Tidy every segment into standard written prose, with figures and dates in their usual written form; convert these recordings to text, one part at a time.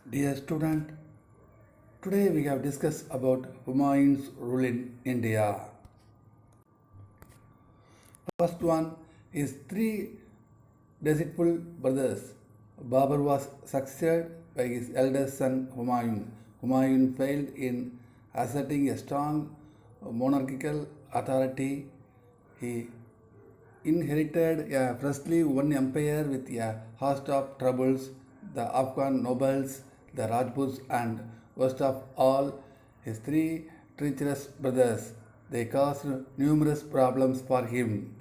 Dear student, today we have discussed about Humayun's rule in India. First one is three deceitful brothers. Babur was succeeded by his eldest son Humayun. Humayun failed in asserting a strong monarchical authority. He inherited a freshly won empire with a host of troubles, the Afghan nobles, the Rajputs, and worst of all, his three treacherous brothers. They caused numerous problems for him.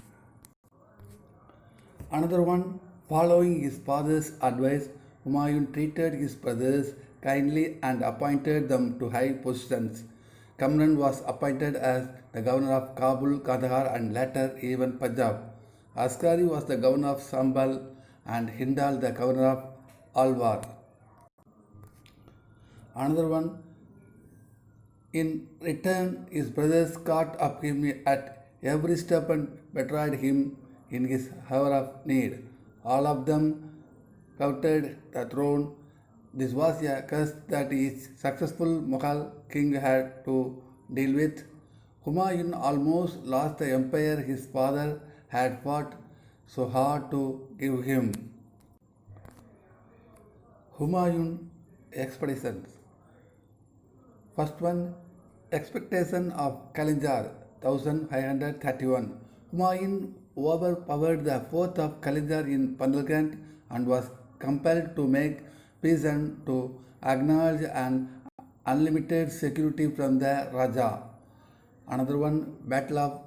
Another one, following his father's advice, Humayun treated his brothers kindly and appointed them to high positions. Kamran was appointed as the governor of Kabul, Kandahar, and later even Punjab. Askari was the governor of Sambal and Hindal the governor of Alwar. Another one, in return, his brothers caught up him at every step and betrayed him in his hour of need. All of them coveted the throne. This was a curse that each successful Mughal king had to deal with. Humayun almost lost the empire his father had fought so hard to give him. Humayun expeditions. First one, expectation of Kalinjar, 1531. Humayun overpowered the fort of Kalinjar in Pandalganj and was compelled to make peace and to acknowledge an unlimited security from the Raja. Another one, Battle of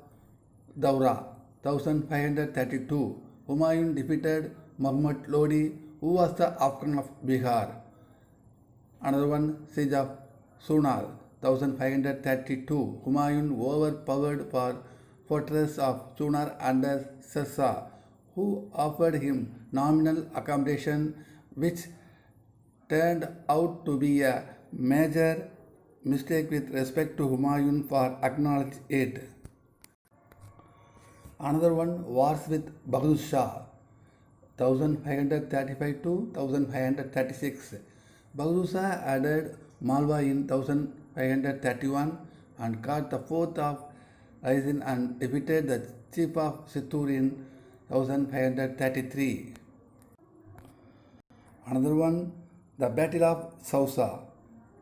Daura, 1532. Humayun defeated Muhammad Lodi, who was the Afghan of Bihar. Another one, Siege of Sunar, 1532. Humayun overpowered for fortress of Sunar under Sirsa, who offered him nominal accommodation, which turned out to be a major mistake with respect to Humayun for acknowledging it. Another one, wars with Baghdur Shah, 1535 to 1536. Baghdur Shah added Malwa in 1531 and caught the fourth of Aisin and defeated the chief of Sittur in 1533. Another one, the Battle of Sausa,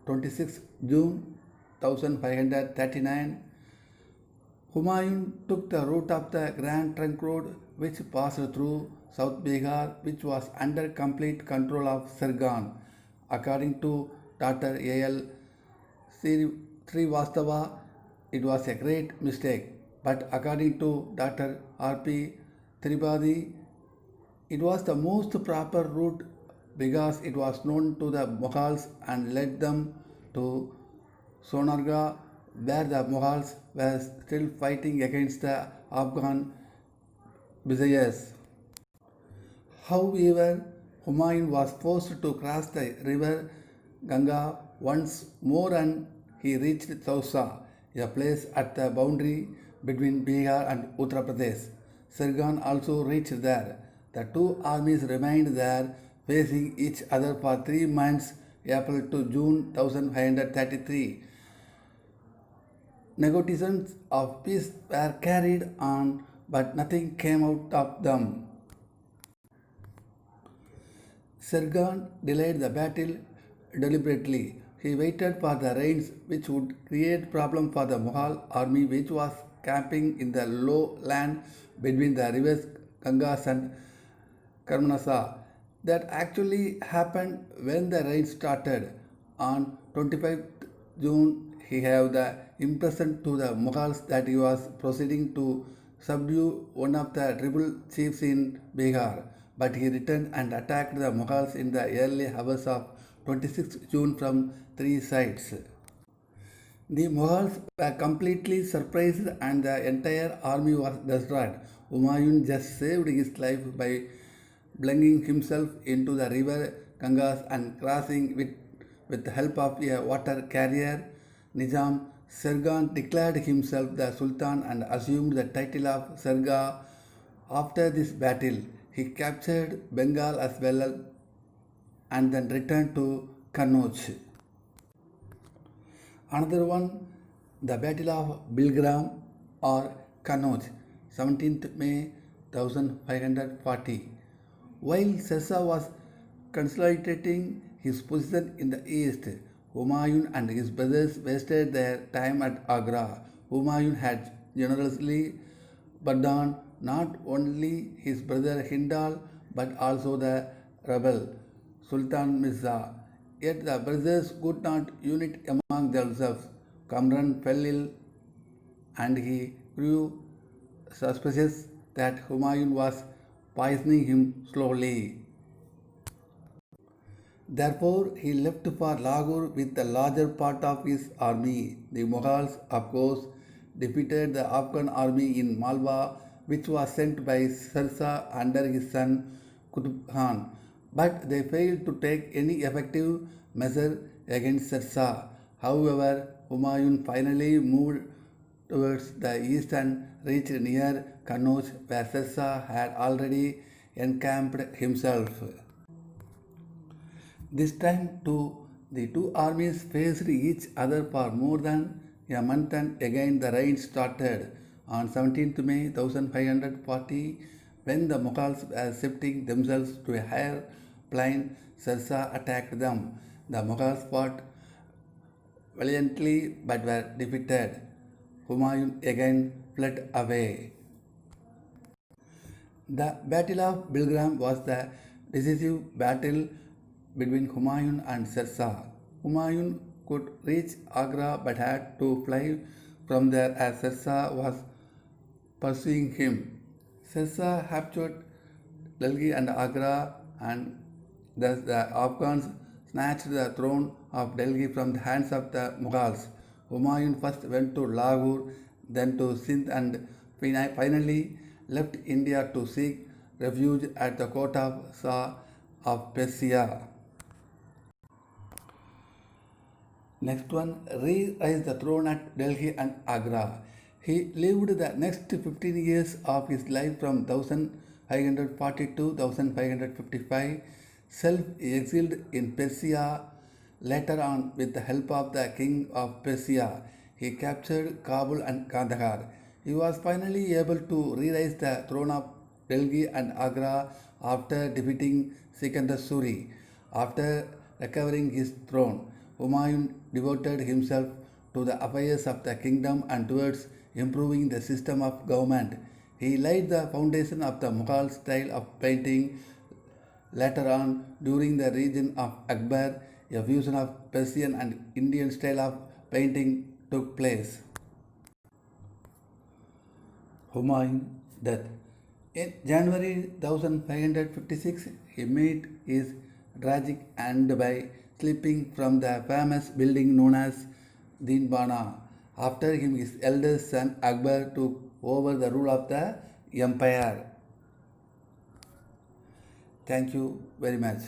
26 June 1539. Humayun took the route of the Grand Trunk Road which passed through South Bihar, which was under complete control of Sirgan. According to Dr. A.L. Srivastava, it was a great mistake. But according to Dr. R.P. Tripadi, it was the most proper route because it was known to the Mughals and led them to Sonargaon, where the Mughals were still fighting against the Afghan Viziers. However, Humayun was forced to cross the river Ganga once more and he reached Sausa, a place at the boundary between Bihar and Uttar Pradesh. Sirgan also reached there. The two armies remained there facing each other for 3 months, April to June 1533. Negotiations of peace were carried on, but nothing came out of them. Sirgan delayed the battle deliberately. He waited for the rains, which would create problem for the Mughal army, which was camping in the low land between the rivers Gangas and Karmanasa. That actually happened when the rain started. On 25th June, he gave the impression to the Mughals that he was proceeding to subdue one of the tribal chiefs in Bihar, but he returned and attacked the Mughals in the early hours of 26th June from three sides. The Mughals were completely surprised and the entire army was destroyed. Humayun just saved his life by plunging himself into the river Gangas and crossing with the help of a water carrier. Nizam Sirgan declared himself the Sultan and assumed the title of Sirga. After this battle, he captured Bengal as well and then returned to Kannauj. Another one, the Battle of Bilgram or Kannauj, 17th May 1540. While Sirsa was consolidating his position in the east, Humayun and his brothers wasted their time at Agra. Humayun had generously pardoned not only his brother Hindal but also the rebel Sultan Mirza. Yet the brothers could not unite among themselves. Kamran fell ill and he grew suspicious that Humayun was poisoning him slowly. Therefore, he left for Lahore with the larger part of his army. The Mughals, of course, defeated the Afghan army in Malwa, which was sent by Sirsa under his son Qutb Khan. But they failed to take any effective measure against Sirsa. However, Humayun finally moved towards the east and reached near Kannauj, where Sirsa had already encamped himself. This time too, the two armies faced each other for more than a month and again the rains started. On 17th May 1540, when the Mughals were shifting themselves to a higher plain, Sirsa attacked them. The Mughals fought valiantly but were defeated. Humayun again fled away. The Battle of Bilgram was the decisive battle between Humayun and Sirsa. Humayun could reach Agra but had to fly from there as Sirsa was pursuing him. Sirsa captured Delhi and Agra, and thus the Afghans snatched the throne of Delhi from the hands of the Mughals. Humayun first went to Lahore, then to Sindh, and finally left India to seek refuge at the court of Shah of Persia. Next one, re-raised the throne at Delhi and Agra. He lived the next 15 years of his life from 1540 to 1555, self-exiled in Persia. Later on, with the help of the king of Persia, he captured Kabul and Kandahar. He was finally able to re-raise the throne of Delhi and Agra after defeating Sikandar Suri. After recovering his throne, Humayun devoted himself to the affairs of the kingdom and towards improving the system of government. He laid the foundation of the Mughal style of painting. Later on, during the reign of Akbar, a fusion of Persian and Indian style of painting took place. Humayun death. In January 1556, he met his tragic end by slipping from the famous building known as Dinbana. After him, his eldest son Akbar took over the rule of the empire. Thank you very much.